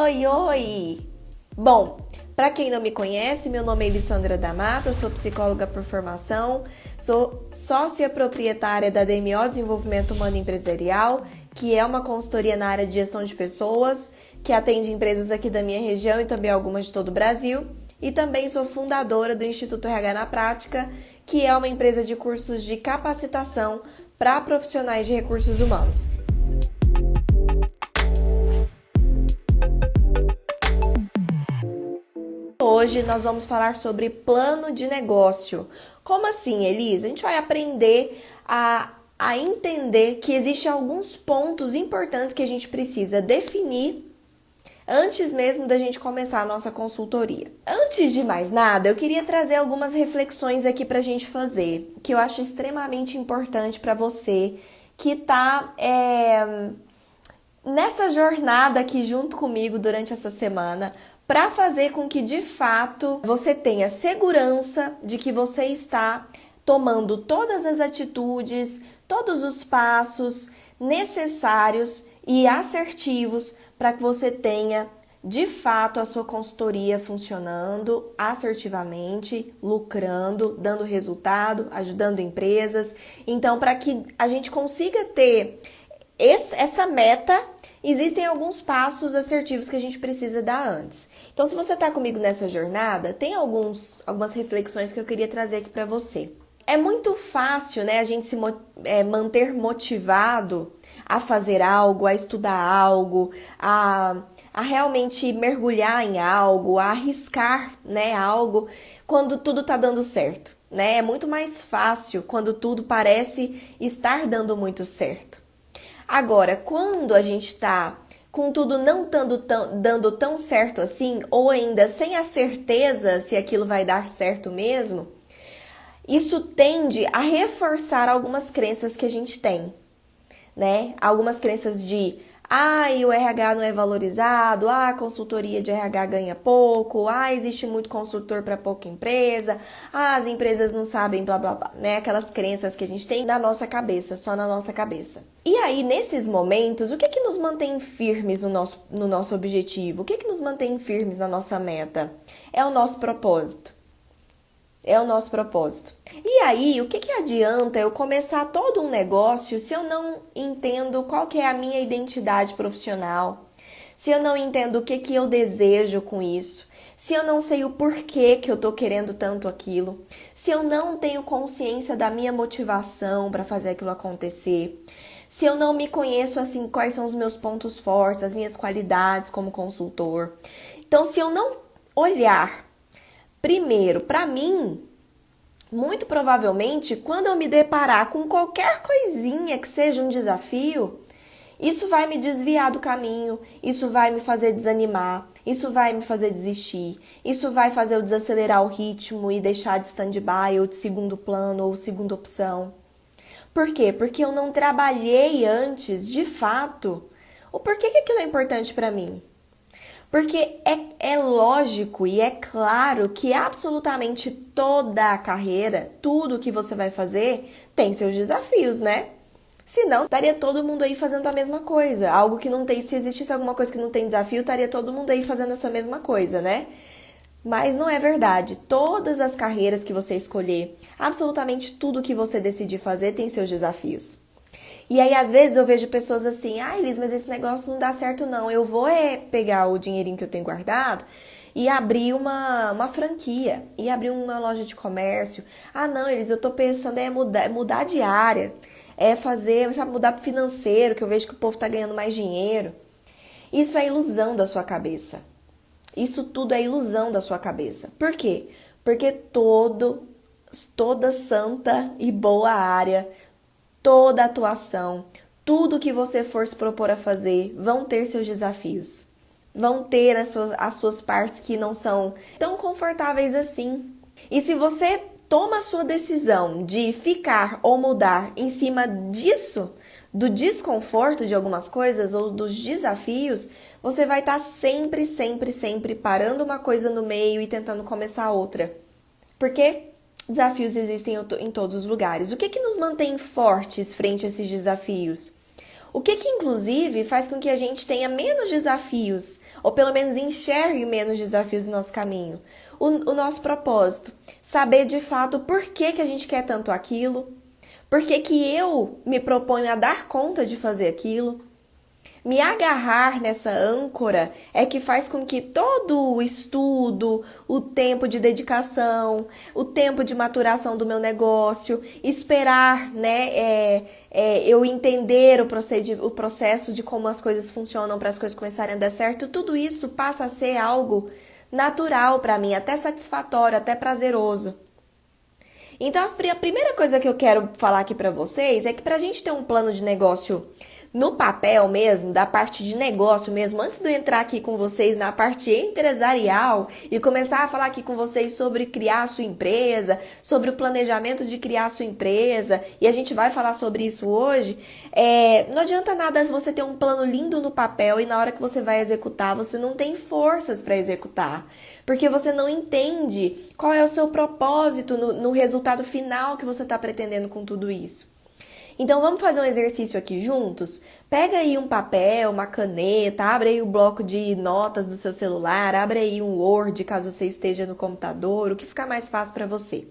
Oi, oi! Bom, para quem não me conhece, meu nome é Elissandra D'Amato, eu sou psicóloga por formação, sou sócia proprietária da DMO Desenvolvimento Humano Empresarial, que é uma consultoria na área de gestão de pessoas, que atende empresas aqui da minha região e também algumas de todo o Brasil, e também sou fundadora do Instituto RH na Prática, que é uma empresa de cursos de capacitação para profissionais de recursos humanos. Hoje nós vamos falar sobre plano de negócio. Como assim, Elisa? A gente vai aprender a entender que existem alguns pontos importantes que a gente precisa definir antes mesmo da gente começar a nossa consultoria. Antes de mais nada, eu queria trazer algumas reflexões aqui para a gente fazer, que eu acho extremamente importante para você que está nessa jornada aqui junto comigo durante essa semana, para fazer com que de fato você tenha segurança de que você está tomando todas as atitudes, todos os passos necessários e assertivos para que você tenha de fato a sua consultoria funcionando assertivamente, lucrando, dando resultado, ajudando empresas. Então, para que a gente consiga ter essa meta, existem alguns passos assertivos que a gente precisa dar antes. Então, se você está comigo nessa jornada, tem algumas reflexões que eu queria trazer aqui para você. É muito fácil, né, a gente se manter motivado a fazer algo, a estudar algo, a realmente mergulhar em algo, a arriscar, né, algo, quando tudo está dando certo, né? É muito mais fácil quando tudo parece estar dando muito certo. Agora, quando a gente está com tudo não dando tão certo assim, ou ainda sem a certeza se aquilo vai dar certo mesmo, isso tende a reforçar algumas crenças que a gente tem, né? Algumas crenças de, o RH não é valorizado, a consultoria de RH ganha pouco, existe muito consultor para pouca empresa, as empresas não sabem, blá blá blá, né? Aquelas crenças que a gente tem na nossa cabeça, só na nossa cabeça. E aí, nesses momentos, o que que nos mantém firmes no nosso objetivo? O que que nos mantém firmes na nossa meta? É o nosso propósito. É o nosso propósito. E aí, o que que adianta eu começar todo um negócio se eu não entendo qual que é a minha identidade profissional? Se eu não entendo o que que eu desejo com isso? Se eu não sei o porquê que eu tô querendo tanto aquilo? Se eu não tenho consciência da minha motivação para fazer aquilo acontecer? Se eu não me conheço assim, quais são os meus pontos fortes, as minhas qualidades como consultor? Então, se eu não olhar primeiro, para mim, muito provavelmente, quando eu me deparar com qualquer coisinha que seja um desafio, isso vai me desviar do caminho, isso vai me fazer desanimar, isso vai me fazer desistir, isso vai fazer eu desacelerar o ritmo e deixar de stand-by ou de segundo plano ou segunda opção. Por quê? Porque eu não trabalhei antes, de fato, o porquê que aquilo é importante para mim. Porque é lógico e é claro que absolutamente toda a carreira, tudo que você vai fazer, tem seus desafios, né? Senão, estaria todo mundo aí fazendo a mesma coisa. Algo que não tem, se existisse alguma coisa que não tem desafio, estaria todo mundo aí fazendo essa mesma coisa, né? Mas não é verdade. Todas as carreiras que você escolher, absolutamente tudo que você decidir fazer tem seus desafios. E aí, às vezes, eu vejo pessoas assim, Elis, mas esse negócio não dá certo não. Eu vou pegar o dinheirinho que eu tenho guardado e abrir uma franquia, e abrir uma loja de comércio. Não, Elis, eu tô pensando em mudar de área, mudar pro financeiro, que eu vejo que o povo tá ganhando mais dinheiro. Isso é ilusão da sua cabeça. Isso tudo é ilusão da sua cabeça. Por quê? Porque toda santa e boa área, toda atuação, tudo que você for se propor a fazer, vão ter seus desafios. Vão ter as suas partes que não são tão confortáveis assim. E se você toma a sua decisão de ficar ou mudar em cima disso, do desconforto de algumas coisas ou dos desafios, você vai estar sempre, sempre, sempre parando uma coisa no meio e tentando começar outra. Porque desafios existem em todos os lugares. O que nos mantém fortes frente a esses desafios? O que inclusive faz com que a gente tenha menos desafios, ou pelo menos enxergue menos desafios no nosso caminho. O nosso propósito, saber de fato por que a gente quer tanto aquilo, por que eu me proponho a dar conta de fazer aquilo. Me agarrar nessa âncora é que faz com que todo o estudo, o tempo de dedicação, o tempo de maturação do meu negócio, esperar, né, eu entender o processo de como as coisas funcionam para as coisas começarem a dar certo, tudo isso passa a ser algo natural para mim, até satisfatório, até prazeroso. Então, a primeira coisa que eu quero falar aqui para vocês é que para a gente ter um plano de negócio no papel mesmo, da parte de negócio mesmo, antes de eu entrar aqui com vocês na parte empresarial e começar a falar aqui com vocês sobre criar a sua empresa, sobre o planejamento de criar a sua empresa, e a gente vai falar sobre isso hoje, não adianta nada você ter um plano lindo no papel e na hora que você vai executar, você não tem forças para executar, porque você não entende qual é o seu propósito no resultado final que você está pretendendo com tudo isso. Então, vamos fazer um exercício aqui juntos? Pega aí um papel, uma caneta, abre aí o bloco de notas do seu celular, abre aí um Word, caso você esteja no computador, o que ficar mais fácil para você.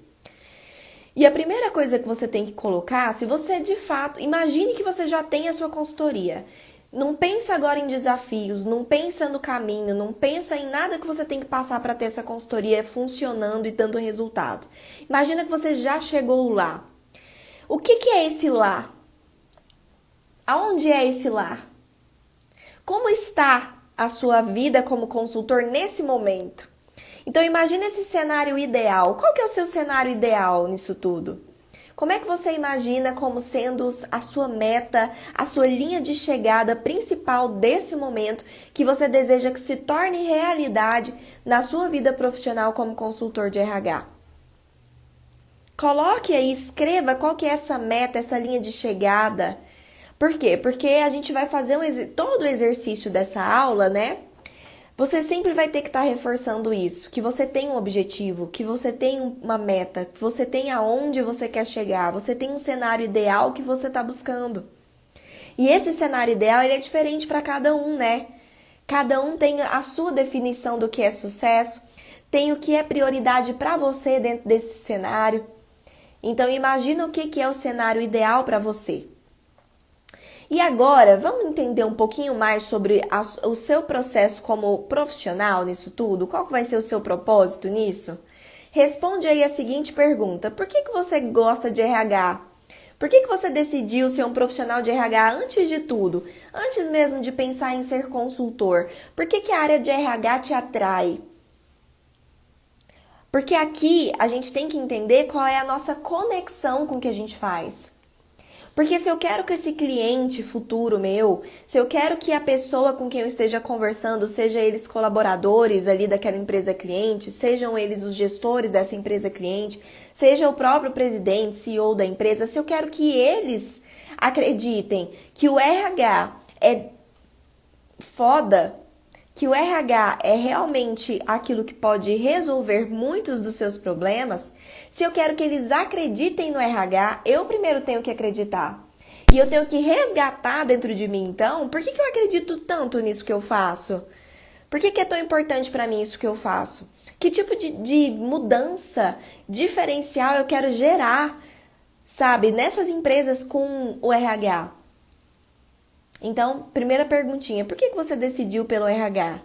E a primeira coisa que você tem que colocar, se você de fato, imagine que você já tem a sua consultoria. Não pensa agora em desafios, não pensa no caminho, não pensa em nada que você tem que passar para ter essa consultoria funcionando e dando resultado. Imagina que você já chegou lá. O que é esse lá? Aonde é esse lá? Como está a sua vida como consultor nesse momento? Então imagine esse cenário ideal. Qual que é o seu cenário ideal nisso tudo? Como é que você imagina como sendo a sua meta, a sua linha de chegada principal desse momento que você deseja que se torne realidade na sua vida profissional como consultor de RH? Coloque aí, escreva qual que é essa meta, essa linha de chegada. Por quê? Porque a gente vai fazer todo o exercício dessa aula, né? Você sempre vai ter que estar reforçando isso, que você tem um objetivo, que você tem uma meta, que você tem aonde você quer chegar, você tem um cenário ideal que você está buscando. E esse cenário ideal, ele é diferente para cada um, né? Cada um tem a sua definição do que é sucesso, tem o que é prioridade para você dentro desse cenário. Então, imagina o que é o cenário ideal para você. E agora, vamos entender um pouquinho mais sobre o seu processo como profissional nisso tudo? Qual vai ser o seu propósito nisso? Responde aí a seguinte pergunta: por que você gosta de RH? Por que você decidiu ser um profissional de RH antes de tudo? Antes mesmo de pensar em ser consultor? Por que a área de RH te atrai? Porque aqui a gente tem que entender qual é a nossa conexão com o que a gente faz. Porque se eu quero que esse cliente futuro meu, se eu quero que a pessoa com quem eu esteja conversando, seja eles colaboradores ali daquela empresa cliente, sejam eles os gestores dessa empresa cliente, seja o próprio presidente, CEO da empresa, se eu quero que eles acreditem que o RH é foda, que o RH é realmente aquilo que pode resolver muitos dos seus problemas, se eu quero que eles acreditem no RH, eu primeiro tenho que acreditar. E eu tenho que resgatar dentro de mim, então, por que eu acredito tanto nisso que eu faço? Por que é tão importante para mim isso que eu faço? Que tipo de mudança diferencial eu quero gerar, sabe, nessas empresas com o RH? Então, primeira perguntinha, por que você decidiu pelo RH?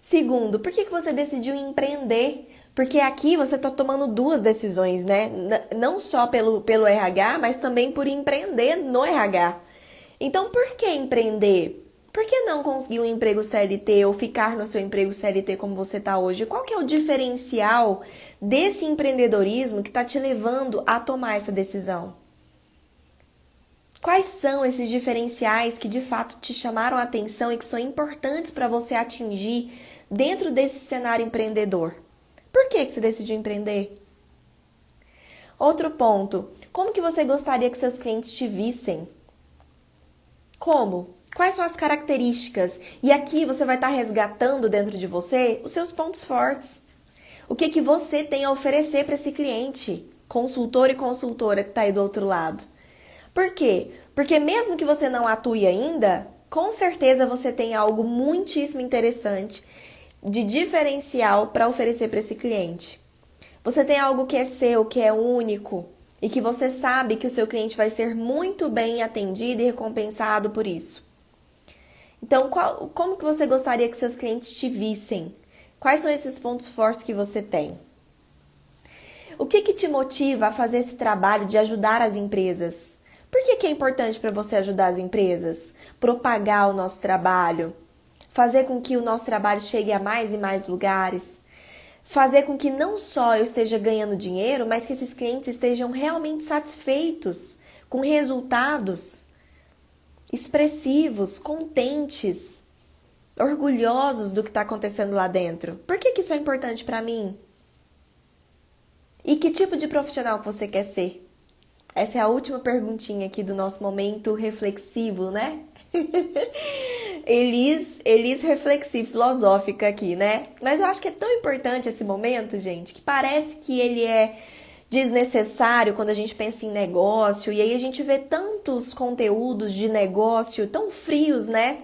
Segundo, por que você decidiu empreender? Porque aqui você está tomando duas decisões, né? Não só pelo RH, mas também por empreender no RH. Então, por que empreender? Por que não conseguir um emprego CLT ou ficar no seu emprego CLT como você está hoje? Qual que é o diferencial desse empreendedorismo que está te levando a tomar essa decisão? Quais são esses diferenciais que de fato te chamaram a atenção e que são importantes para você atingir dentro desse cenário empreendedor? Por que você decidiu empreender? Outro ponto, como que você gostaria que seus clientes te vissem? Como? Quais são as características? E aqui você vai estar resgatando dentro de você os seus pontos fortes. O que você tem a oferecer para esse cliente, consultor e consultora que está aí do outro lado? Por quê? Porque mesmo que você não atue ainda, com certeza você tem algo muitíssimo interessante de diferencial para oferecer para esse cliente. Você tem algo que é seu, que é único e que você sabe que o seu cliente vai ser muito bem atendido e recompensado por isso. Então, como que você gostaria que seus clientes te vissem? Quais são esses pontos fortes que você tem? O que te motiva a fazer esse trabalho de ajudar as empresas? Por que é importante para você ajudar as empresas? Propagar o nosso trabalho, fazer com que o nosso trabalho chegue a mais e mais lugares, fazer com que não só eu esteja ganhando dinheiro, mas que esses clientes estejam realmente satisfeitos, com resultados expressivos, contentes, orgulhosos do que está acontecendo lá dentro. Por que isso é importante para mim? E que tipo de profissional você quer ser? Essa é a última perguntinha aqui do nosso momento reflexivo, né? Elis reflexiva, filosófica aqui, né? Mas eu acho que é tão importante esse momento, gente, que parece que ele é desnecessário quando a gente pensa em negócio. E aí a gente vê tantos conteúdos de negócio tão frios, né?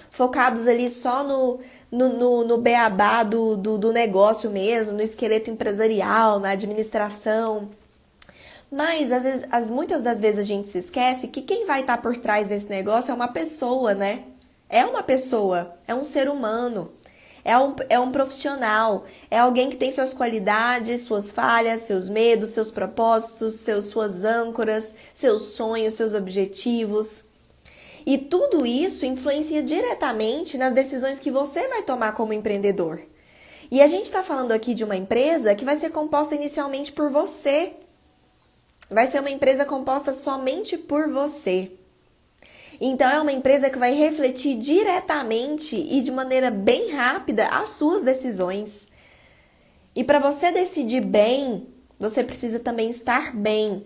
Focados ali só no beabá do negócio mesmo, no esqueleto empresarial, na administração. Mas, muitas das vezes a gente se esquece que quem vai estar por trás desse negócio é uma pessoa, né? É uma pessoa, é um ser humano, é um profissional, é alguém que tem suas qualidades, suas falhas, seus medos, seus propósitos, suas âncoras, seus sonhos, seus objetivos. E tudo isso influencia diretamente nas decisões que você vai tomar como empreendedor. E a gente está falando aqui de uma empresa que vai ser composta inicialmente por você. Vai ser uma empresa composta somente por você. Então, é uma empresa que vai refletir diretamente e de maneira bem rápida as suas decisões. E para você decidir bem, você precisa também estar bem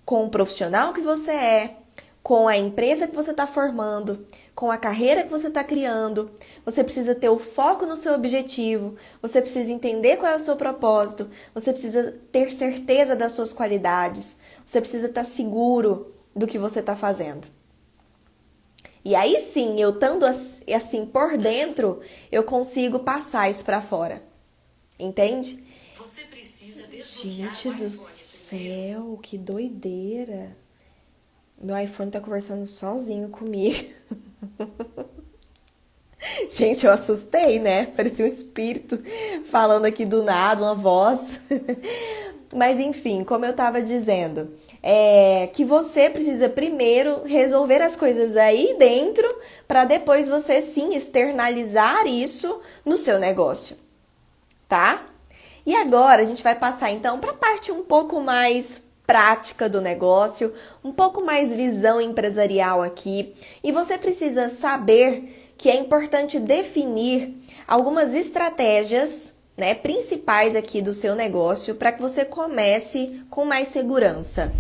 com o profissional que você é, com a empresa que você está formando, com a carreira que você está criando. Você precisa ter o foco no seu objetivo, você precisa entender qual é o seu propósito, você precisa ter certeza das suas qualidades, você precisa estar seguro do que você está fazendo. E aí sim, eu estando assim por dentro, eu consigo passar isso para fora. Entende? Você precisa desbloquear Gente o do iPhone céu, que doideira. Meu iPhone tá conversando sozinho comigo. Gente, eu assustei, né? Parecia um espírito falando aqui do nada, uma voz. Mas enfim, como eu tava dizendo, que você precisa primeiro resolver as coisas aí dentro para depois você sim externalizar isso no seu negócio, tá? E agora a gente vai passar então para a parte um pouco mais prática do negócio, um pouco mais visão empresarial aqui. E você precisa saber que é importante definir algumas estratégias, né, principais aqui do seu negócio para que você comece com mais segurança.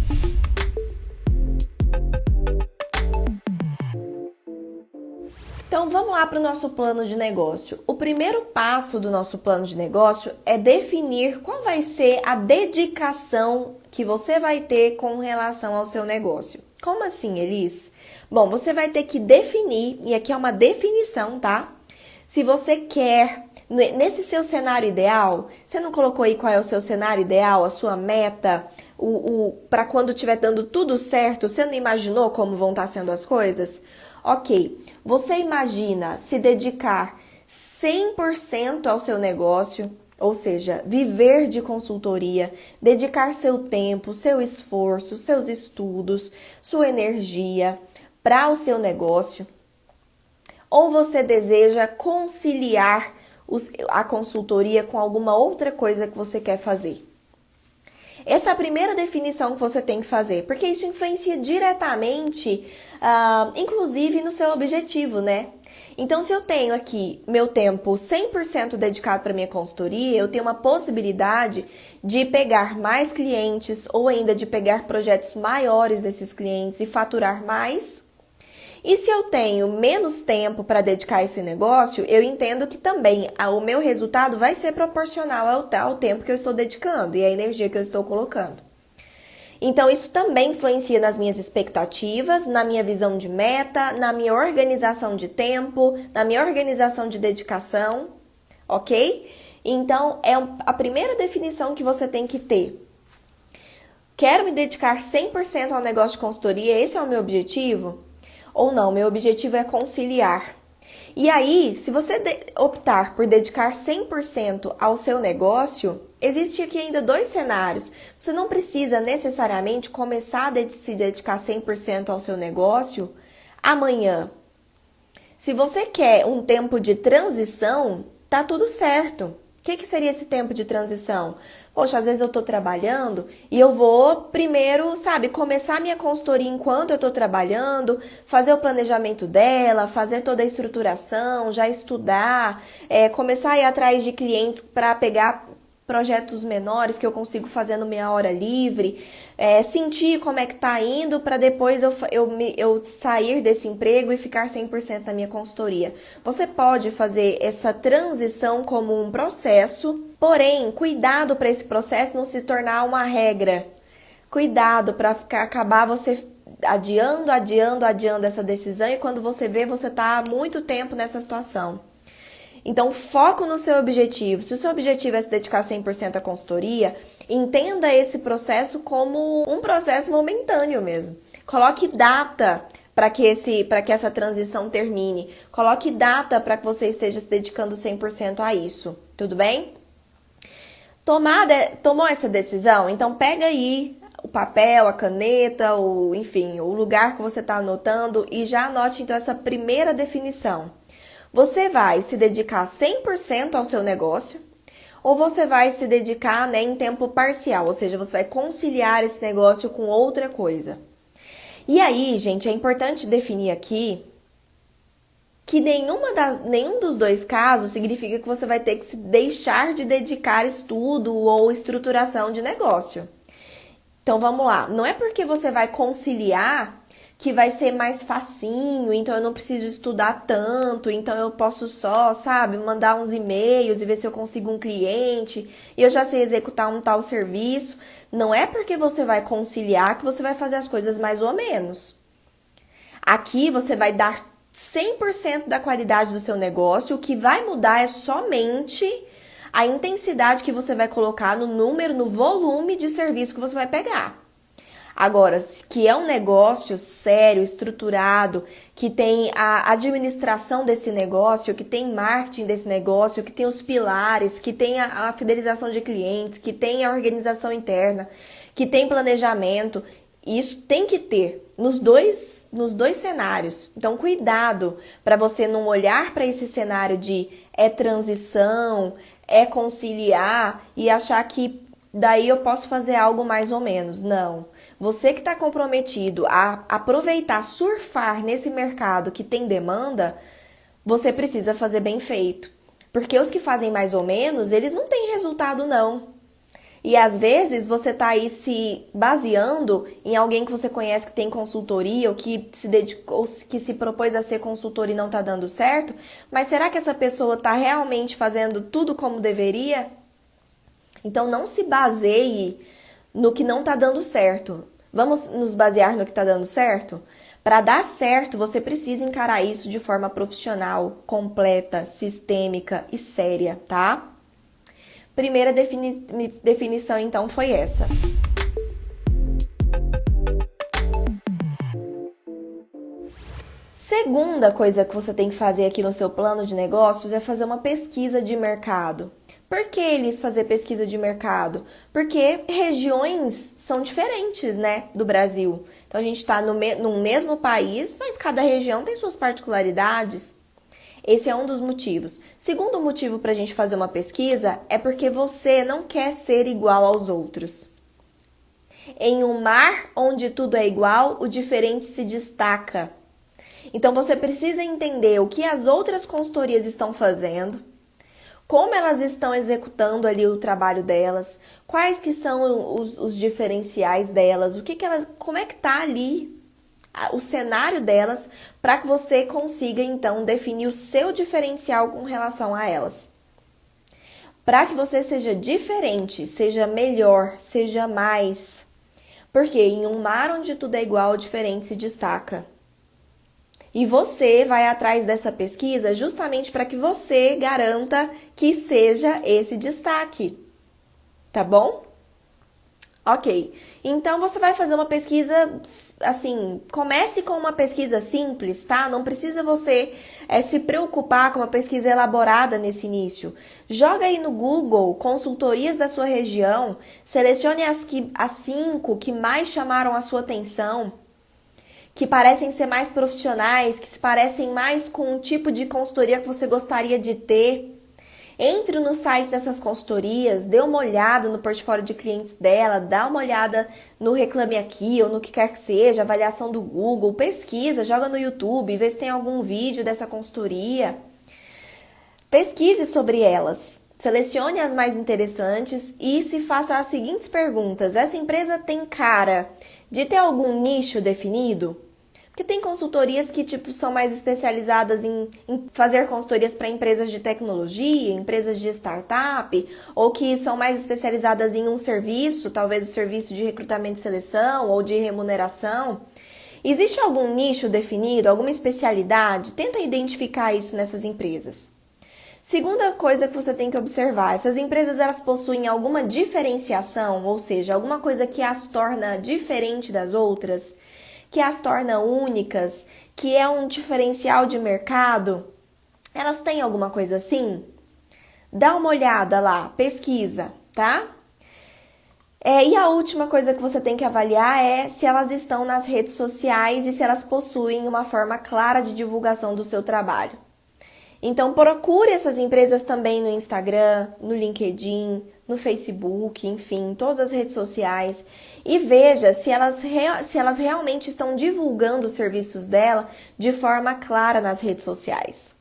Então vamos lá para o nosso plano de negócio. O primeiro passo do nosso plano de negócio é definir qual vai ser a dedicação que você vai ter com relação ao seu negócio. Como assim, Elis? Bom, você vai ter que definir, e aqui é uma definição, tá? Se você quer, nesse seu cenário ideal, você não colocou aí qual é o seu cenário ideal, a sua meta, para quando estiver dando tudo certo, você não imaginou como vão estar sendo as coisas? Ok, você imagina se dedicar 100% ao seu negócio, ou seja, viver de consultoria, dedicar seu tempo, seu esforço, seus estudos, sua energia para o seu negócio? Ou você deseja conciliar a consultoria com alguma outra coisa que você quer fazer? Essa é a primeira definição que você tem que fazer, porque isso influencia diretamente, inclusive no seu objetivo, né? Então, se eu tenho aqui meu tempo 100% dedicado para minha consultoria, eu tenho uma possibilidade de pegar mais clientes ou ainda de pegar projetos maiores desses clientes e faturar mais. E se eu tenho menos tempo para dedicar a esse negócio, eu entendo que também o meu resultado vai ser proporcional ao tempo que eu estou dedicando e à energia que eu estou colocando. Então, isso também influencia nas minhas expectativas, na minha visão de meta, na minha organização de tempo, na minha organização de dedicação, ok? Então, é a primeira definição que você tem que ter. Quero me dedicar 100% ao negócio de consultoria? Esse é o meu objetivo? Ou não, meu objetivo é conciliar. E aí, se você optar por dedicar 100% ao seu negócio, existe aqui ainda 2 cenários. Você não precisa necessariamente começar a se dedicar 100% ao seu negócio amanhã. Se você quer um tempo de transição, tá tudo certo. O que seria esse tempo de transição? Poxa, às vezes eu tô trabalhando e eu vou primeiro, começar a minha consultoria enquanto eu tô trabalhando, fazer o planejamento dela, fazer toda a estruturação, já estudar, começar a ir atrás de clientes para pegar projetos menores que eu consigo fazer no minha hora livre, sentir como é que tá indo para depois eu sair desse emprego e ficar 100% na minha consultoria. Você pode fazer essa transição como um processo, porém, cuidado para esse processo não se tornar uma regra. Cuidado para acabar você adiando essa decisão e quando você vê, você tá há muito tempo nessa situação. Então, foco no seu objetivo. Se o seu objetivo é se dedicar 100% à consultoria, entenda esse processo como um processo momentâneo mesmo. Coloque data para que essa transição termine. Coloque data para que você esteja se dedicando 100% a isso. Tudo bem? Tomou essa decisão? Então, pega aí o papel, a caneta, o lugar que você está anotando e já anote então essa primeira definição. Você vai se dedicar 100% ao seu negócio ou você vai se dedicar em tempo parcial, ou seja, você vai conciliar esse negócio com outra coisa. E aí, gente, é importante definir aqui que nenhum dos 2 casos significa que você vai ter que se deixar de dedicar estudo ou estruturação de negócio. Então, vamos lá. Não é porque você vai conciliar que vai ser mais facinho, então eu não preciso estudar tanto, então eu posso só, mandar uns e-mails e ver se eu consigo um cliente e eu já sei executar um tal serviço. Não é porque você vai conciliar que você vai fazer as coisas mais ou menos. Aqui você vai dar 100% da qualidade do seu negócio, o que vai mudar é somente a intensidade que você vai colocar no número, no volume de serviço que você vai pegar. Agora, que é um negócio sério, estruturado, que tem a administração desse negócio, que tem marketing desse negócio, que tem os pilares, que tem a fidelização de clientes, que tem a organização interna, que tem planejamento, isso tem que ter nos dois cenários. Então, cuidado para você não olhar para esse cenário de transição, conciliar e achar que daí eu posso fazer algo mais ou menos. Não. Você que está comprometido a aproveitar, surfar nesse mercado que tem demanda, você precisa fazer bem feito. Porque os que fazem mais ou menos, eles não têm resultado não. E às vezes você está aí se baseando em alguém que você conhece que tem consultoria ou que se dedicou, que se propôs a ser consultor e não está dando certo, mas será que essa pessoa está realmente fazendo tudo como deveria? Então não se baseie no que não está dando certo. Vamos nos basear no que está dando certo? Para dar certo, você precisa encarar isso de forma profissional, completa, sistêmica e séria, tá? Primeira definição, então, foi essa. Segunda coisa que você tem que fazer aqui no seu plano de negócios é fazer uma pesquisa de mercado. Por que eles fazer pesquisa de mercado? Porque regiões são diferentes, né, do Brasil. Então, a gente está num mesmo país, mas cada região tem suas particularidades. Esse é um dos motivos. Segundo motivo para a gente fazer uma pesquisa é porque você não quer ser igual aos outros. Em um mar onde tudo é igual, o diferente se destaca. Então, você precisa entender o que as outras consultorias estão fazendo, como elas estão executando ali o trabalho delas, quais que são os diferenciais delas, como é que está ali o cenário delas, para que você consiga então definir o seu diferencial com relação a elas. Para que você seja diferente, seja melhor, seja mais. Porque em um mar onde tudo é igual, o diferente se destaca. E você vai atrás dessa pesquisa justamente para que você garanta que seja esse destaque. Tá bom? Ok. Então você vai fazer uma pesquisa assim, comece com uma pesquisa simples, tá? Não precisa você se preocupar com uma pesquisa elaborada nesse início. Joga aí no Google consultorias da sua região, selecione as 5 que mais chamaram a sua atenção, que parecem ser mais profissionais, que se parecem mais com um tipo de consultoria que você gostaria de ter. Entre no site dessas consultorias, dê uma olhada no portfólio de clientes dela, dá uma olhada no Reclame Aqui ou no que quer que seja, avaliação do Google, pesquisa, joga no YouTube, vê se tem algum vídeo dessa consultoria. Pesquise sobre elas, selecione as mais interessantes e se faça as seguintes perguntas. Essa empresa tem cara de ter algum nicho definido? Porque tem consultorias que são mais especializadas em fazer consultorias para empresas de tecnologia, empresas de startup, ou que são mais especializadas em um serviço, talvez o serviço de recrutamento e seleção ou de remuneração. Existe algum nicho definido, alguma especialidade? Tenta identificar isso nessas empresas. Segunda coisa que você tem que observar, essas empresas elas possuem alguma diferenciação, ou seja, alguma coisa que as torna diferente das outras, que as torna únicas, que é um diferencial de mercado? Elas têm alguma coisa assim? Dá uma olhada lá, pesquisa, tá? E a última coisa que você tem que avaliar é se elas estão nas redes sociais e se elas possuem uma forma clara de divulgação do seu trabalho. Então, procure essas empresas também no Instagram, no LinkedIn, no Facebook, enfim, todas as redes sociais e veja se elas realmente estão divulgando os serviços dela de forma clara nas redes sociais.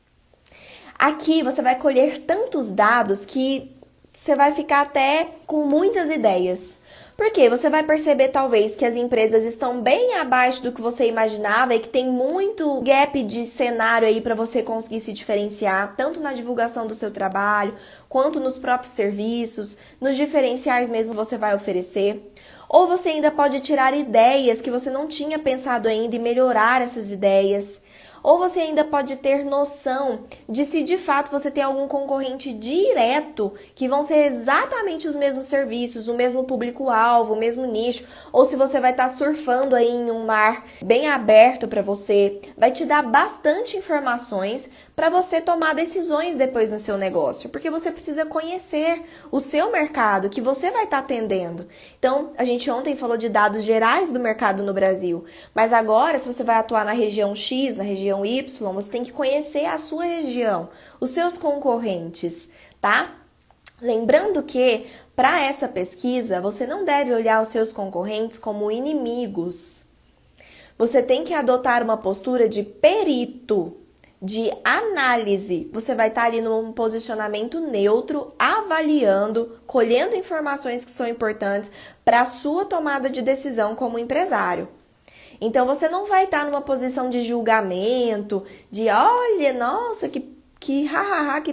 Aqui você vai colher tantos dados que você vai ficar até com muitas ideias. Porque você vai perceber talvez que as empresas estão bem abaixo do que você imaginava e que tem muito gap de cenário aí para você conseguir se diferenciar, tanto na divulgação do seu trabalho, quanto nos próprios serviços, nos diferenciais mesmo que você vai oferecer. Ou você ainda pode tirar ideias que você não tinha pensado ainda e melhorar essas ideias. Ou você ainda pode ter noção de se de fato você tem algum concorrente direto que vão ser exatamente os mesmos serviços, o mesmo público-alvo, o mesmo nicho, ou se você vai estar surfando aí em um mar bem aberto para você, vai te dar bastante informações para você tomar decisões depois no seu negócio, porque você precisa conhecer o seu mercado que você vai estar atendendo. Então, a gente ontem falou de dados gerais do mercado no Brasil, mas agora, se você vai atuar na região X, na região Y, você tem que conhecer a sua região, os seus concorrentes, tá? Lembrando que, para essa pesquisa, você não deve olhar os seus concorrentes como inimigos. Você tem que adotar uma postura de perito, de análise. Você vai estar ali num posicionamento neutro, avaliando, colhendo informações que são importantes para a sua tomada de decisão como empresário. Então, você não vai estar numa posição de julgamento, de olha, nossa, que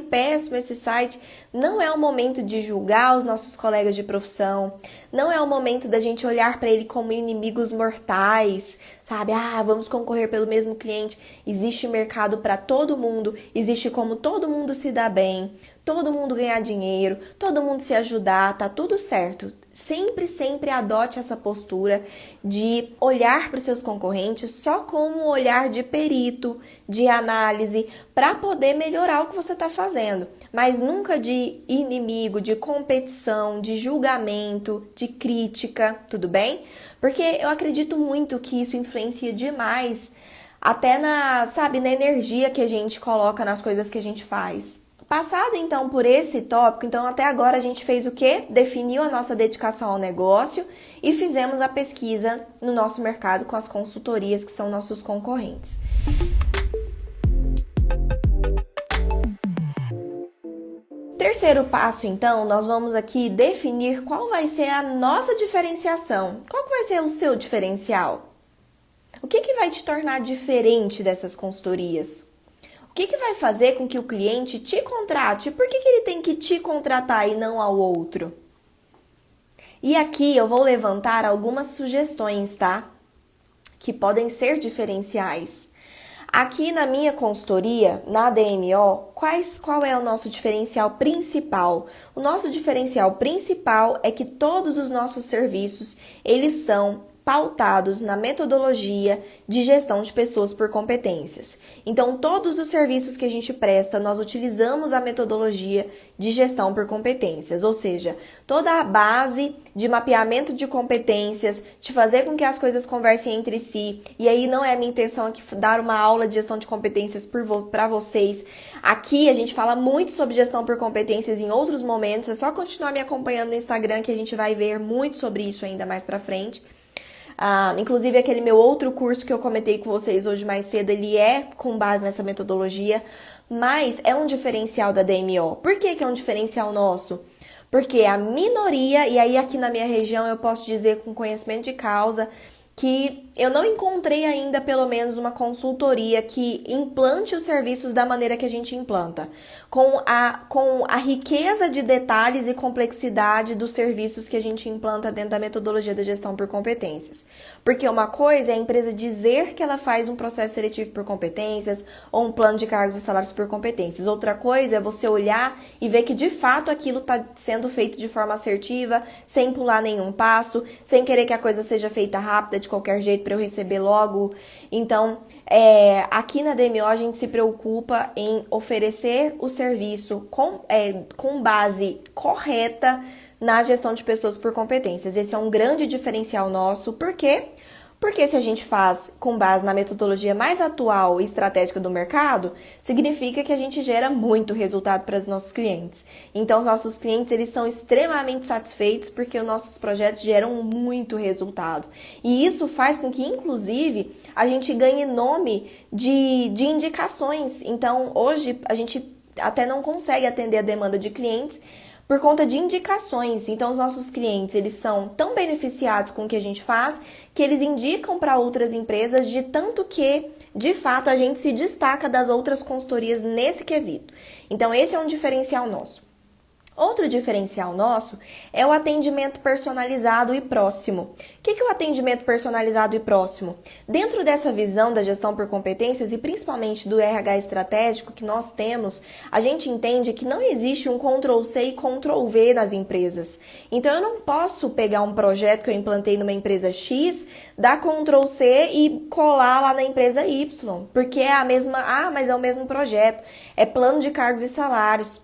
péssimo esse site. Não é o momento de julgar os nossos colegas de profissão. Não é o momento da gente olhar para ele como inimigos mortais, sabe? Vamos concorrer pelo mesmo cliente. Existe mercado para todo mundo, existe como todo mundo se dá bem, todo mundo ganhar dinheiro, todo mundo se ajudar, tá tudo certo. Sempre adote essa postura de olhar para os seus concorrentes só como um olhar de perito, de análise, para poder melhorar o que você está fazendo. Mas nunca de inimigo, de competição, de julgamento, de crítica, tudo bem? Porque eu acredito muito que isso influencia demais, até na energia que a gente coloca nas coisas que a gente faz. Passado então por esse tópico, então até agora a gente fez o quê? Definiu a nossa dedicação ao negócio e fizemos a pesquisa no nosso mercado com as consultorias que são nossos concorrentes. Terceiro passo, então, nós vamos aqui definir qual vai ser a nossa diferenciação. Qual que vai ser o seu diferencial? O que vai te tornar diferente dessas consultorias? O que vai fazer com que o cliente te contrate? Por que ele tem que te contratar e não ao outro? E aqui eu vou levantar algumas sugestões, tá? Que podem ser diferenciais. Aqui na minha consultoria, na DMO, qual é o nosso diferencial principal? O nosso diferencial principal é que todos os nossos serviços, eles são pautados na metodologia de gestão de pessoas por competências. Então, todos os serviços que a gente presta, nós utilizamos a metodologia de gestão por competências, ou seja, toda a base de mapeamento de competências, de fazer com que as coisas conversem entre si. E aí não é a minha intenção aqui dar uma aula de gestão de competências para vocês. Aqui a gente fala muito sobre gestão por competências em outros momentos, é só continuar me acompanhando no Instagram que a gente vai ver muito sobre isso ainda mais para frente. Inclusive aquele meu outro curso que eu comentei com vocês hoje mais cedo, ele é com base nessa metodologia, mas é um diferencial da DMO. Por que é um diferencial nosso? Porque a minoria, e aí aqui na minha região eu posso dizer com conhecimento de causa, que eu não encontrei ainda pelo menos uma consultoria que implante os serviços da maneira que a gente implanta, com a riqueza de detalhes e complexidade dos serviços que a gente implanta dentro da metodologia da gestão por competências. Porque uma coisa é a empresa dizer que ela faz um processo seletivo por competências ou um plano de cargos e salários por competências. Outra coisa é você olhar e ver que de fato aquilo está sendo feito de forma assertiva, sem pular nenhum passo, sem querer que a coisa seja feita rápida de qualquer jeito para eu receber logo. Então, aqui na DMO a gente se preocupa em oferecer o serviço com base correta na gestão de pessoas por competências. Esse é um grande diferencial nosso. Por quê? Porque se a gente faz com base na metodologia mais atual e estratégica do mercado, significa que a gente gera muito resultado para os nossos clientes. Então, os nossos clientes, eles são extremamente satisfeitos porque os nossos projetos geram muito resultado. E isso faz com que, inclusive, a gente ganhe nome de indicações. Então, hoje, a gente até não consegue atender a demanda de clientes por conta de indicações. Então, os nossos clientes, eles são tão beneficiados com o que a gente faz, que eles indicam para outras empresas, de tanto que, de fato, a gente se destaca das outras consultorias nesse quesito. Então, esse é um diferencial nosso. Outro diferencial nosso é o atendimento personalizado e próximo. O que é o atendimento personalizado e próximo? Dentro dessa visão da gestão por competências e principalmente do RH estratégico que nós temos, a gente entende que não existe um Ctrl+C e Ctrl+V nas empresas. Então, eu não posso pegar um projeto que eu implantei numa empresa X, dar Ctrl+C e colar lá na empresa Y, porque é a mesma, mas é o mesmo projeto, é plano de cargos e salários.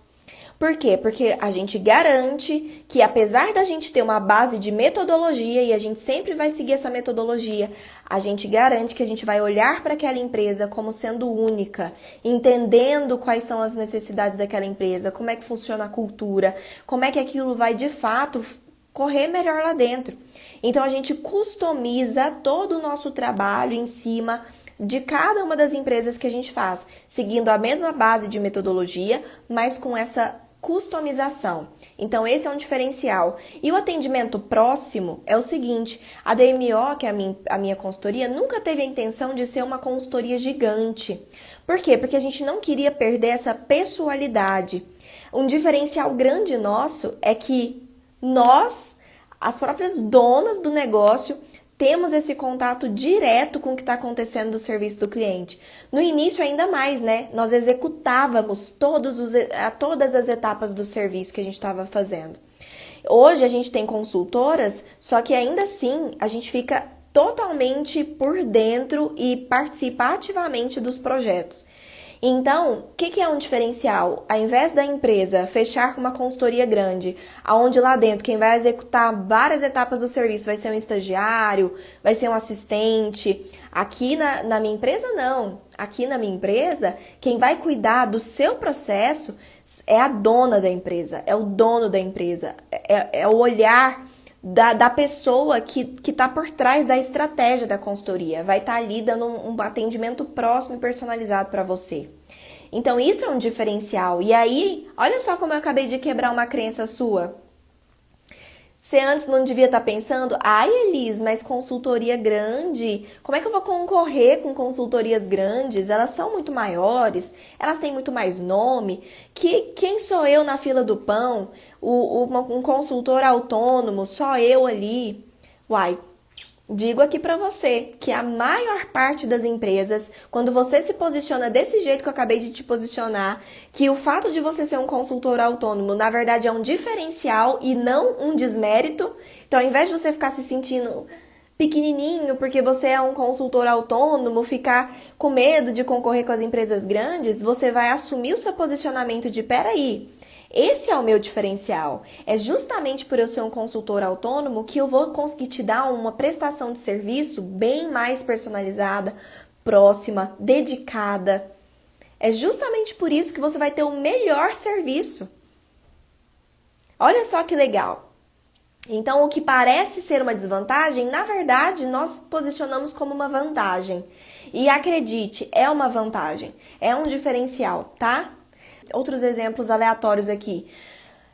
Por quê? Porque a gente garante que, apesar da gente ter uma base de metodologia, e a gente sempre vai seguir essa metodologia, a gente garante que a gente vai olhar para aquela empresa como sendo única, entendendo quais são as necessidades daquela empresa, como é que funciona a cultura, como é que aquilo vai, de fato, correr melhor lá dentro. Então, a gente customiza todo o nosso trabalho em cima de cada uma das empresas que a gente faz, seguindo a mesma base de metodologia, mas com essa customização. Então, esse é um diferencial. E o atendimento próximo é o seguinte: a DMO, que é a minha consultoria, nunca teve a intenção de ser uma consultoria gigante. Por quê? Porque a gente não queria perder essa pessoalidade. Um diferencial grande nosso é que nós, as próprias donas do negócio, temos esse contato direto com o que está acontecendo do serviço do cliente. No início, ainda mais, né? Nós executávamos todas as etapas do serviço que a gente estava fazendo. Hoje, a gente tem consultoras, só que ainda assim, a gente fica totalmente por dentro e participa ativamente dos projetos. Então, o que é um diferencial? Ao invés da empresa fechar com uma consultoria grande, onde lá dentro quem vai executar várias etapas do serviço vai ser um estagiário, vai ser um assistente, aqui na minha empresa não. Aqui na minha empresa, quem vai cuidar do seu processo é a dona da empresa, é o dono da empresa, é o olhar da pessoa que está por trás da estratégia da consultoria, vai estar ali dando um atendimento próximo e personalizado para você. Então, isso é um diferencial. E aí, olha só como eu acabei de quebrar uma crença sua. Você antes não devia estar pensando, ai Elis, mas consultoria grande, como é que eu vou concorrer com consultorias grandes? Elas são muito maiores, elas têm muito mais nome. Quem sou eu na fila do pão? Um consultor autônomo, só eu ali? Uai, digo aqui para você que a maior parte das empresas, quando você se posiciona desse jeito que eu acabei de te posicionar, que o fato de você ser um consultor autônomo, na verdade é um diferencial e não um desmérito. Então, ao invés de você ficar se sentindo pequenininho porque você é um consultor autônomo, ficar com medo de concorrer com as empresas grandes, você vai assumir o seu posicionamento de peraí, esse é o meu diferencial. É justamente por eu ser um consultor autônomo que eu vou conseguir te dar uma prestação de serviço bem mais personalizada, próxima, dedicada. É justamente por isso que você vai ter o melhor serviço. Olha só que legal. Então, o que parece ser uma desvantagem, na verdade, nós posicionamos como uma vantagem. E acredite, é uma vantagem, é um diferencial, tá? Outros exemplos aleatórios aqui.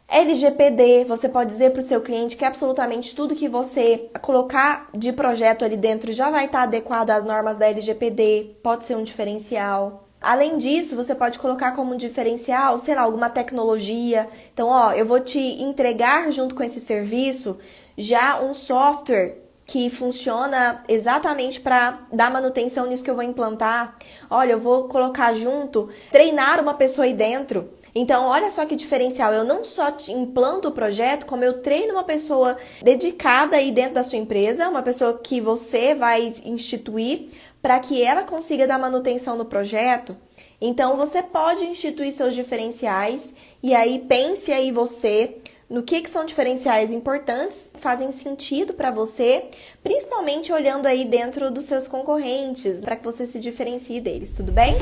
LGPD, você pode dizer para o seu cliente que absolutamente tudo que você colocar de projeto ali dentro já vai estar adequado às normas da LGPD, pode ser um diferencial. Além disso, você pode colocar como diferencial, sei lá, alguma tecnologia. Então, eu vou te entregar junto com esse serviço já um software que funciona exatamente para dar manutenção nisso que eu vou implantar. Olha, eu vou colocar junto, treinar uma pessoa aí dentro. Então, olha só que diferencial. Eu não só te implanto o projeto, como eu treino uma pessoa dedicada aí dentro da sua empresa, uma pessoa que você vai instituir para que ela consiga dar manutenção no projeto. Então, você pode instituir seus diferenciais e aí pense aí você no que são diferenciais importantes, fazem sentido para você, principalmente olhando aí dentro dos seus concorrentes, para que você se diferencie deles, tudo bem?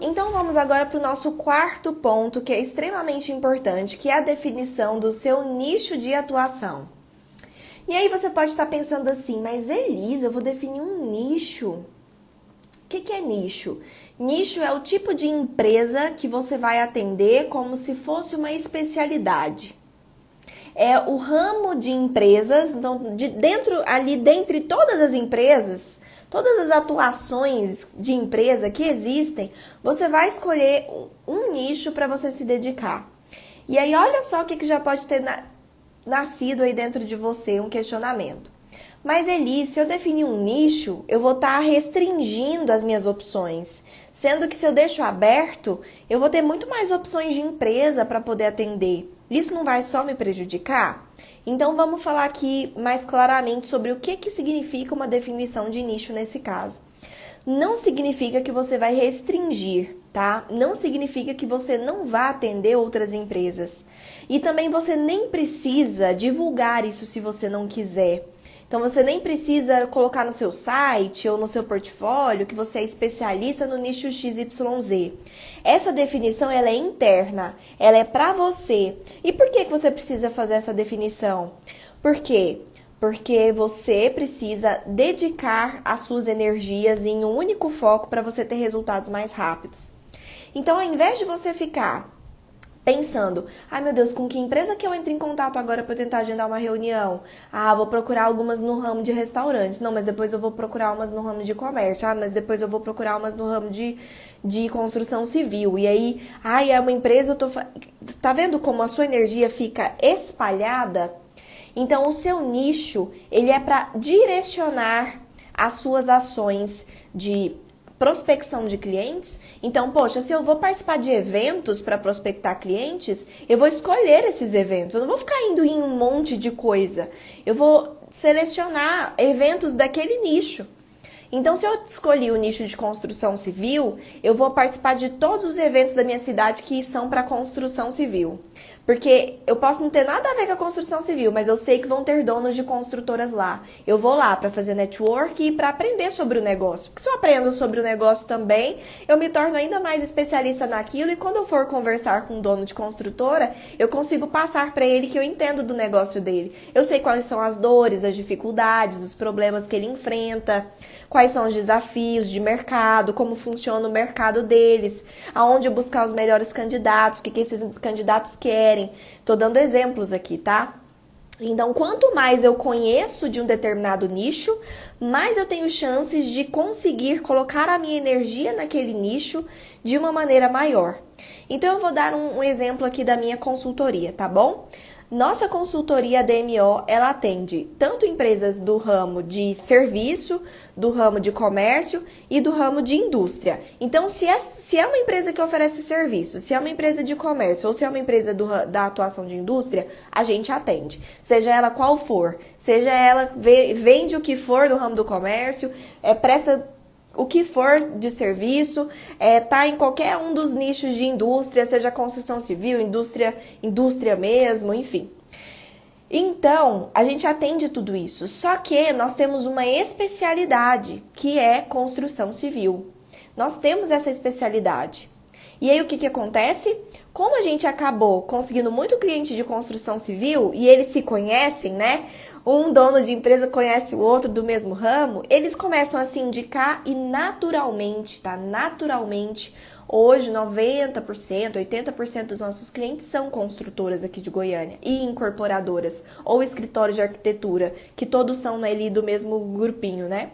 Então vamos agora para o nosso quarto ponto, que é extremamente importante, que é a definição do seu nicho de atuação. E aí você pode estar pensando assim, mas Elis, eu vou definir um nicho. O que é nicho? Nicho é o tipo de empresa que você vai atender como se fosse uma especialidade. É o ramo de empresas, então dentre todas as empresas, todas as atuações de empresa que existem, você vai escolher um nicho para você se dedicar. E aí olha só o que já pode ter nascido aí dentro de você, um questionamento. Mas Elis, se eu definir um nicho, eu vou estar restringindo as minhas opções. Sendo que se eu deixo aberto, eu vou ter muito mais opções de empresa para poder atender. Isso não vai só me prejudicar? Então vamos falar aqui mais claramente sobre o que significa uma definição de nicho nesse caso. Não significa que você vai restringir, tá? Não significa que você não vá atender outras empresas. E também você nem precisa divulgar isso se você não quiser. Então, você nem precisa colocar no seu site ou no seu portfólio que você é especialista no nicho XYZ. Essa definição, ela é interna, ela é para você. E por que você precisa fazer essa definição? Por quê? Porque você precisa dedicar as suas energias em um único foco para você ter resultados mais rápidos. Então, ao invés de você ficar pensando, ai meu Deus, com que empresa que eu entro em contato agora para eu tentar agendar uma reunião? Ah, vou procurar algumas no ramo de restaurantes. Não, mas depois eu vou procurar umas no ramo de comércio. Ah, mas depois eu vou procurar umas no ramo de construção civil. E aí, ai, é uma empresa, tá vendo como a sua energia fica espalhada? Então, o seu nicho, ele é para direcionar as suas ações de prospecção de clientes. Então, poxa, se eu vou participar de eventos para prospectar clientes, eu vou escolher esses eventos. Eu não vou ficar indo em um monte de coisa. Eu vou selecionar eventos daquele nicho. Então, se eu escolhi o nicho de construção civil, eu vou participar de todos os eventos da minha cidade que são para construção civil. Porque eu posso não ter nada a ver com a construção civil, mas eu sei que vão ter donos de construtoras lá. Eu vou lá para fazer network e para aprender sobre o negócio. Porque se eu aprendo sobre o negócio também, eu me torno ainda mais especialista naquilo e quando eu for conversar com um dono de construtora, eu consigo passar para ele que eu entendo do negócio dele. Eu sei quais são as dores, as dificuldades, os problemas que ele enfrenta, quais são os desafios de mercado, como funciona o mercado deles, aonde buscar os melhores candidatos, o que esses candidatos querem. Tô dando exemplos aqui, tá? Então, quanto mais eu conheço de um determinado nicho, mais eu tenho chances de conseguir colocar a minha energia naquele nicho de uma maneira maior. Então, eu vou dar um exemplo aqui da minha consultoria, tá bom? Nossa consultoria DMO, ela atende tanto empresas do ramo de serviço, do ramo de comércio e do ramo de indústria. Então, se é uma empresa que oferece serviço, se é uma empresa de comércio ou se é uma empresa da atuação de indústria, a gente atende. Seja ela qual for, seja ela vende o que for do ramo do comércio, presta o que for de serviço, tá em qualquer um dos nichos de indústria, seja construção civil, indústria mesmo, enfim. Então, a gente atende tudo isso, só que nós temos uma especialidade, que é construção civil. Nós temos essa especialidade. E aí, o que acontece? Como a gente acabou conseguindo muito cliente de construção civil, e eles se conhecem, né? Um dono de empresa conhece o outro do mesmo ramo, eles começam a se indicar e naturalmente, tá? Naturalmente, hoje 90%, 80% dos nossos clientes são construtoras aqui de Goiânia e incorporadoras ou escritórios de arquitetura, que todos são ali do mesmo grupinho, né?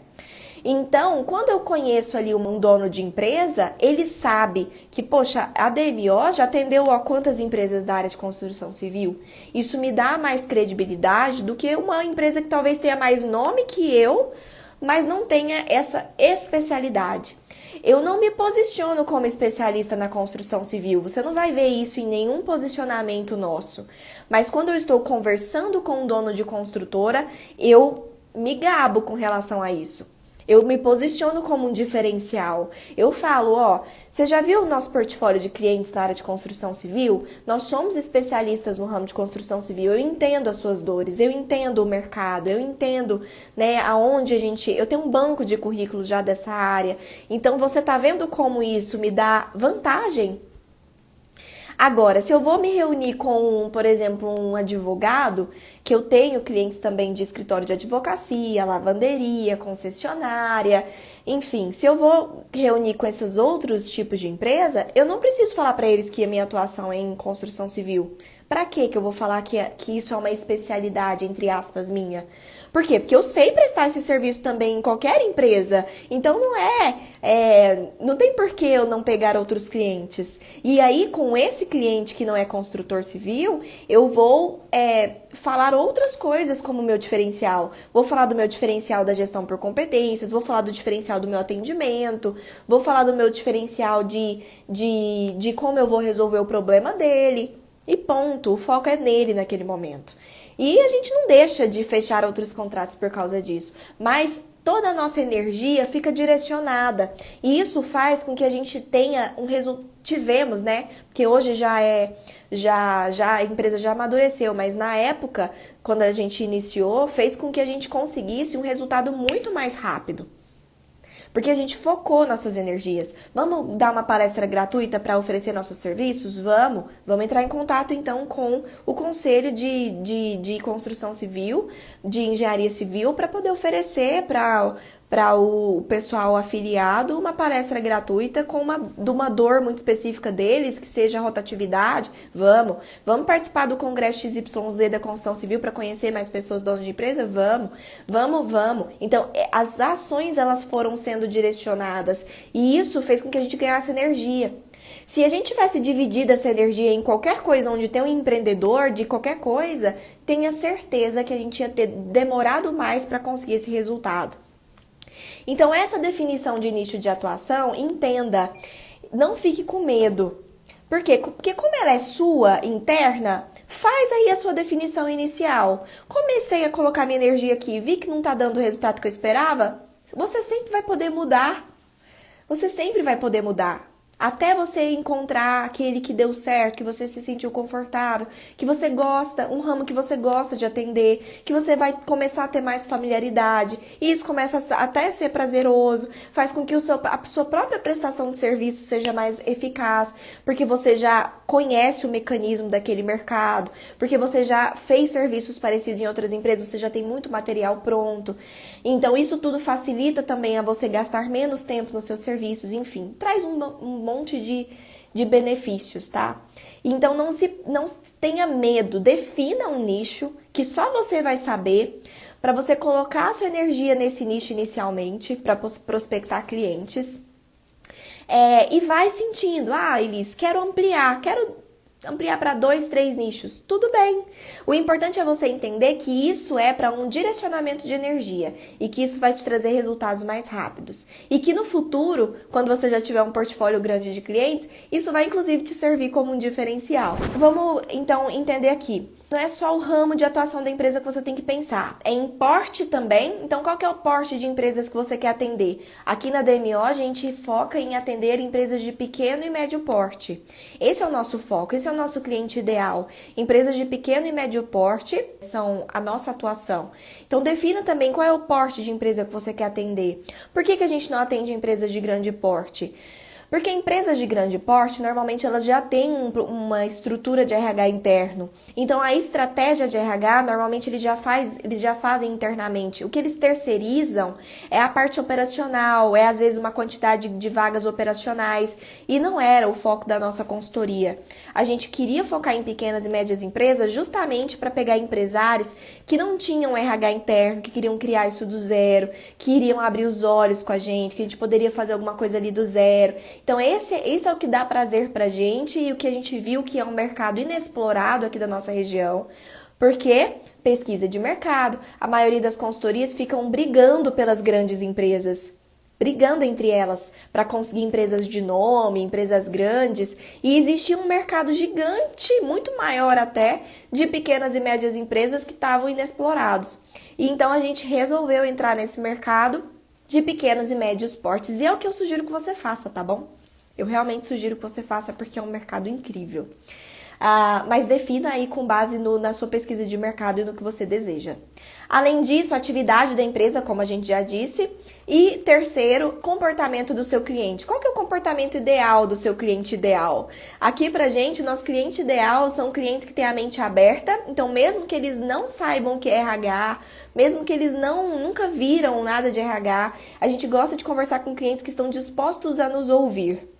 Então, quando eu conheço ali um dono de empresa, ele sabe que, poxa, a DMO já atendeu a quantas empresas da área de construção civil? Isso me dá mais credibilidade do que uma empresa que talvez tenha mais nome que eu, mas não tenha essa especialidade. Eu não me posiciono como especialista na construção civil, você não vai ver isso em nenhum posicionamento nosso. Mas quando eu estou conversando com um dono de construtora, eu me gabo com relação a isso. Eu me posiciono como um diferencial. Eu falo, ó, você já viu o nosso portfólio de clientes na área de construção civil? Nós somos especialistas no ramo de construção civil. Eu entendo as suas dores, eu entendo o mercado, eu entendo, né, aonde eu tenho um banco de currículos já dessa área. Então, você tá vendo como isso me dá vantagem? Agora, se eu vou me reunir com, por exemplo, um advogado, que eu tenho clientes também de escritório de advocacia, lavanderia, concessionária, enfim, se eu vou reunir com esses outros tipos de empresa, eu não preciso falar para eles que a minha atuação é em construção civil. Para que eu vou falar que isso é uma especialidade, entre aspas, minha? Por quê? Porque eu sei prestar esse serviço também em qualquer empresa. Então não tem por que eu não pegar outros clientes. E aí, com esse cliente que não é construtor civil, eu vou falar outras coisas como meu diferencial. Vou falar do meu diferencial da gestão por competências, vou falar do diferencial do meu atendimento, vou falar do meu diferencial de como eu vou resolver o problema dele. E ponto, o foco é nele naquele momento. E a gente não deixa de fechar outros contratos por causa disso, mas toda a nossa energia fica direcionada. E isso faz com que a gente tenha tivemos, né? Porque hoje já a empresa já amadureceu, mas na época, quando a gente iniciou, fez com que a gente conseguisse um resultado muito mais rápido. Porque a gente focou nossas energias. Vamos dar uma palestra gratuita para oferecer nossos serviços? Vamos entrar em contato então com o Conselho de Construção Civil, de Engenharia Civil, para poder oferecer para o pessoal afiliado uma palestra gratuita com uma dor muito específica deles, que seja a rotatividade. Vamos participar do Congresso XYZ da Construção Civil para conhecer mais pessoas donas de empresa? Vamos. Então, as ações elas foram sendo direcionadas e isso fez com que a gente ganhasse energia. Se a gente tivesse dividido essa energia em qualquer coisa onde tem um empreendedor de qualquer coisa, tenha certeza que a gente ia ter demorado mais para conseguir esse resultado. Então, essa definição de nicho de atuação, entenda, não fique com medo. Por quê? Porque como ela é sua, interna, faz aí a sua definição inicial. Comecei a colocar minha energia aqui, vi que não está dando o resultado que eu esperava, você sempre vai poder mudar. Você sempre vai poder mudar. Até você encontrar aquele que deu certo, que você se sentiu confortável, que você gosta, um ramo que você gosta de atender, que você vai começar a ter mais familiaridade, e isso começa até a ser prazeroso, faz com que a sua própria prestação de serviço seja mais eficaz, porque você já conhece o mecanismo daquele mercado, porque você já fez serviços parecidos em outras empresas, você já tem muito material pronto. Então, isso tudo facilita também a você gastar menos tempo nos seus serviços, enfim, traz um monte de benefícios, tá? Então não tenha medo, defina um nicho que só você vai saber para você colocar a sua energia nesse nicho inicialmente, para prospectar clientes. E vai sentindo, Elis, quero ampliar para 2, 3 nichos. Tudo bem. O importante é você entender que isso é para um direcionamento de energia e que isso vai te trazer resultados mais rápidos. E que no futuro, quando você já tiver um portfólio grande de clientes, isso vai inclusive te servir como um diferencial. Vamos então entender aqui. Não é só o ramo de atuação da empresa que você tem que pensar, é em porte também. Então, qual que é o porte de empresas que você quer atender? Aqui na DMO, a gente foca em atender empresas de pequeno e médio porte. Esse é o nosso foco, esse é o nosso cliente ideal. Empresas de pequeno e médio porte são a nossa atuação. Então, defina também qual é o porte de empresa que você quer atender. Por que a gente não atende empresas de grande porte? Porque empresas de grande porte, normalmente elas já têm uma estrutura de RH interno. Então, a estratégia de RH, normalmente eles já fazem internamente. O que eles terceirizam é a parte operacional, é às vezes uma quantidade de vagas operacionais. E não era o foco da nossa consultoria. A gente queria focar em pequenas e médias empresas justamente para pegar empresários que não tinham RH interno, que queriam criar isso do zero, que iriam abrir os olhos com a gente, que a gente poderia fazer alguma coisa ali do zero. Então, esse é o que dá prazer pra gente e o que a gente viu que é um mercado inexplorado aqui da nossa região. Porque pesquisa de mercado, a maioria das consultorias ficam brigando pelas grandes empresas, brigando entre elas para conseguir empresas de nome, empresas grandes, e existia um mercado gigante, muito maior até, de pequenas e médias empresas que estavam inexplorados. E então a gente resolveu entrar nesse mercado de pequenos e médios portes, e é o que eu sugiro que você faça, tá bom? Eu realmente sugiro que você faça porque é um mercado incrível. Mas defina aí com base na sua pesquisa de mercado e no que você deseja. Além disso, a atividade da empresa, como a gente já disse. E terceiro, comportamento do seu cliente. Qual que é o comportamento ideal do seu cliente ideal? Aqui pra gente, nosso cliente ideal são clientes que têm a mente aberta. Então, mesmo que eles não saibam o que é RH, mesmo que eles nunca viram nada de RH, a gente gosta de conversar com clientes que estão dispostos a nos ouvir.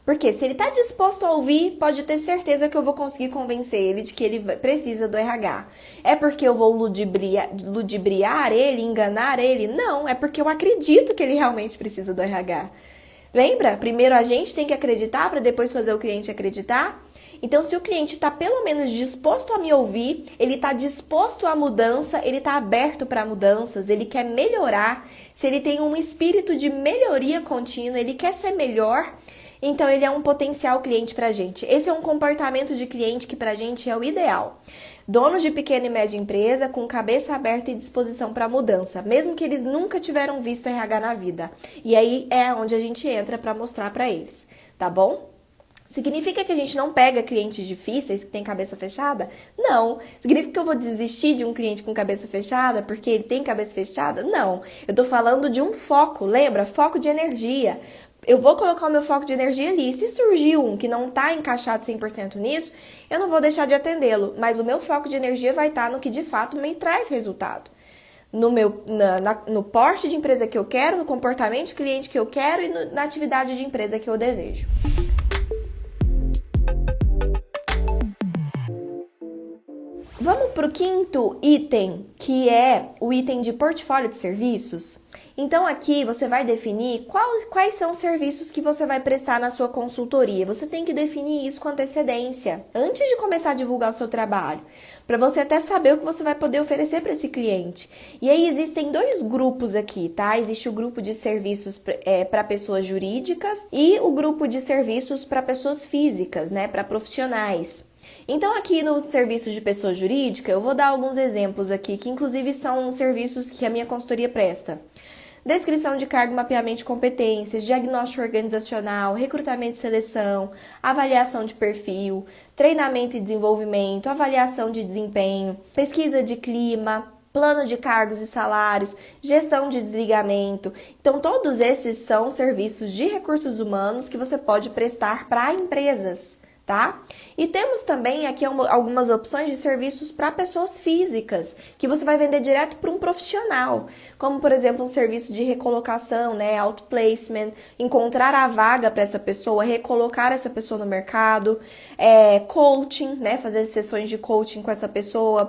Porque se ele está disposto a ouvir, pode ter certeza que eu vou conseguir convencer ele de que ele precisa do RH. É porque eu vou ludibriar ele, enganar ele? Não, é porque eu acredito que ele realmente precisa do RH. Lembra? Primeiro a gente tem que acreditar para depois fazer o cliente acreditar? Então, se o cliente está pelo menos disposto a me ouvir, ele está disposto à mudança, ele está aberto para mudanças, ele quer melhorar, se ele tem um espírito de melhoria contínua, ele quer ser melhor, então ele é um potencial cliente para a gente. Esse é um comportamento de cliente que para a gente é o ideal. Donos de pequena e média empresa com cabeça aberta e disposição para mudança, mesmo que eles nunca tiveram visto RH na vida. E aí é onde a gente entra para mostrar para eles, tá bom? Significa que a gente não pega clientes difíceis que têm cabeça fechada? Não. Significa que eu vou desistir de um cliente com cabeça fechada porque ele tem cabeça fechada? Não. Eu tô falando de um foco, lembra? Foco de energia. Eu vou colocar o meu foco de energia ali. Se surgir um que não está encaixado 100% nisso, eu não vou deixar de atendê-lo. Mas o meu foco de energia vai estar no que de fato me traz resultado. No porte de empresa que eu quero, no comportamento de cliente que eu quero e na atividade de empresa que eu desejo. Vamos para o quinto item, que é o item de portfólio de serviços. Então aqui você vai definir quais são os serviços que você vai prestar na sua consultoria. Você tem que definir isso com antecedência, antes de começar a divulgar o seu trabalho, para você até saber o que você vai poder oferecer para esse cliente. E aí existem dois grupos aqui, tá? Existe o grupo de serviços para pessoas jurídicas e o grupo de serviços para pessoas físicas, né? Para profissionais. Então aqui no serviço de pessoa jurídica, eu vou dar alguns exemplos aqui, que inclusive são serviços que a minha consultoria presta. descrição de cargo e mapeamento de competências, diagnóstico organizacional, recrutamento e seleção, avaliação de perfil, treinamento e desenvolvimento, avaliação de desempenho, pesquisa de clima, plano de cargos e salários, gestão de desligamento. Então, todos esses são serviços de recursos humanos que você pode prestar para empresas, tá? E temos também aqui algumas opções de serviços para pessoas físicas, que você vai vender direto para um profissional, como, por exemplo, um serviço de recolocação, né, outplacement, encontrar a vaga para essa pessoa, recolocar essa pessoa no mercado, coaching, né, fazer sessões de coaching com essa pessoa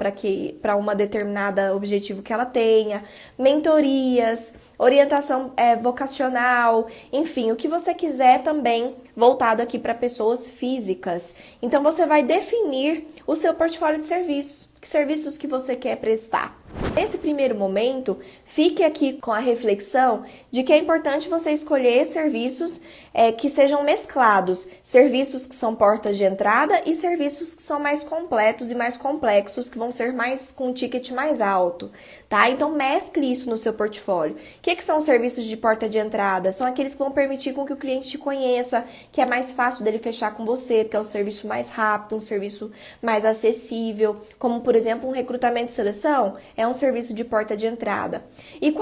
para uma determinada objetivo que ela tenha, mentorias, orientação vocacional, enfim, o que você quiser também voltado aqui para pessoas físicas. Então, você vai definir o seu portfólio de serviços, que serviços que você quer prestar. Nesse primeiro momento, fique aqui com a reflexão de que é importante você escolher serviços que sejam mesclados, serviços que são portas de entrada e serviços que são mais completos e mais complexos, que vão ser mais com um ticket mais alto, tá? Então, mescle isso no seu portfólio. O que são os serviços de porta de entrada? São aqueles que vão permitir com que o cliente te conheça, que é mais fácil dele fechar com você, porque é um serviço mais rápido, um serviço mais acessível, como, por exemplo, um recrutamento e seleção, é um serviço de porta de entrada. E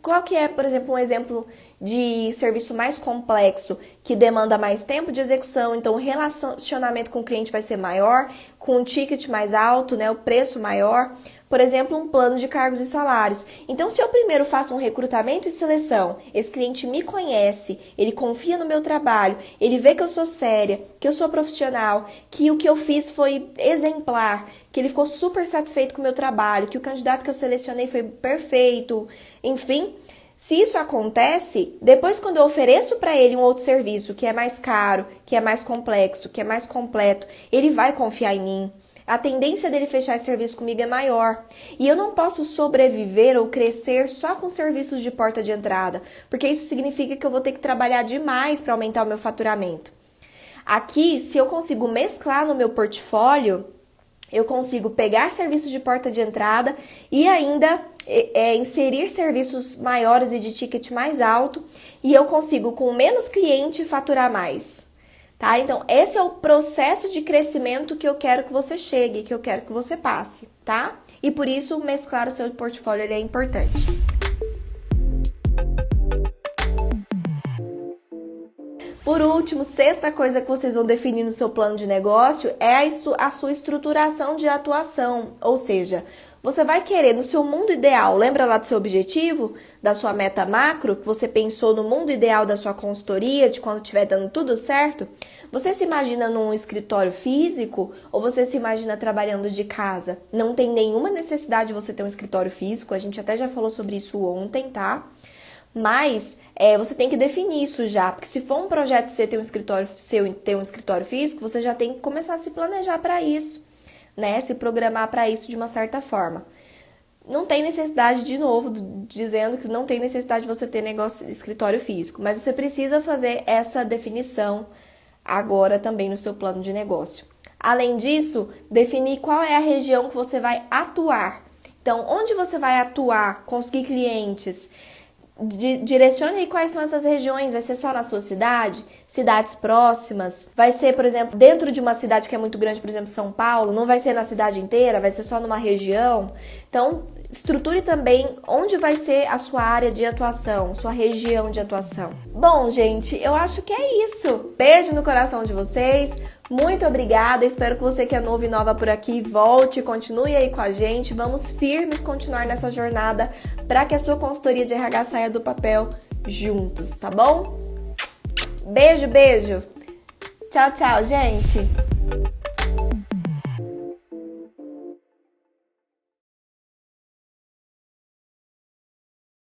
qual que é, por exemplo, um exemplo de serviço mais complexo, que demanda mais tempo de execução, então o relacionamento com o cliente vai ser maior, com um ticket mais alto, né, o preço maior, por exemplo, um plano de cargos e salários. Então, se eu primeiro faço um recrutamento e seleção, esse cliente me conhece, ele confia no meu trabalho, ele vê que eu sou séria, que eu sou profissional, que o que eu fiz foi exemplar, que ele ficou super satisfeito com o meu trabalho, que o candidato que eu selecionei foi perfeito, enfim. Se isso acontece, depois quando eu ofereço para ele um outro serviço que é mais caro, que é mais complexo, que é mais completo, ele vai confiar em mim. A tendência dele fechar esse serviço comigo é maior. E eu não posso sobreviver ou crescer só com serviços de porta de entrada, porque isso significa que eu vou ter que trabalhar demais para aumentar o meu faturamento. Aqui, se eu consigo mesclar no meu portfólio, eu consigo pegar serviços de porta de entrada e ainda inserir serviços maiores e de ticket mais alto, e eu consigo, com menos cliente, faturar mais. Tá? Então, esse é o processo de crescimento que eu quero que você chegue, que eu quero que você passe, tá? E por isso, mesclar o seu portfólio ele é importante. Por último, sexta coisa que vocês vão definir no seu plano de negócio é a sua estruturação de atuação, ou seja, você vai querer no seu mundo ideal, lembra lá do seu objetivo, da sua meta macro, que você pensou no mundo ideal da sua consultoria, de quando estiver dando tudo certo? Você se imagina num escritório físico ou você se imagina trabalhando de casa? Não tem nenhuma necessidade de você ter um escritório físico, a gente até já falou sobre isso ontem, tá? Mas você tem que definir isso já, porque se for um projeto você ter um escritório físico, você já tem que começar a se planejar para isso, né? Se programar para isso de uma certa forma. Não tem necessidade, de novo, dizendo que não tem necessidade de você ter escritório físico, mas você precisa fazer essa definição agora também no seu plano de negócio. Além disso, definir qual é a região que você vai atuar. Então, onde você vai atuar, conseguir clientes, direcione aí quais são essas regiões. Vai ser só na sua cidade? Cidades próximas? Vai ser, por exemplo, dentro de uma cidade que é muito grande, por exemplo, São Paulo? Não vai ser na cidade inteira? Vai ser só numa região? Então, estruture também onde vai ser a sua área de atuação, sua região de atuação. Bom, gente, eu acho que é isso. Beijo no coração de vocês. Muito obrigada, espero que você que é novo e nova por aqui volte, continue aí com a gente, vamos firmes continuar nessa jornada para que a sua consultoria de RH saia do papel juntos, tá bom? Beijo, beijo! Tchau, tchau, gente!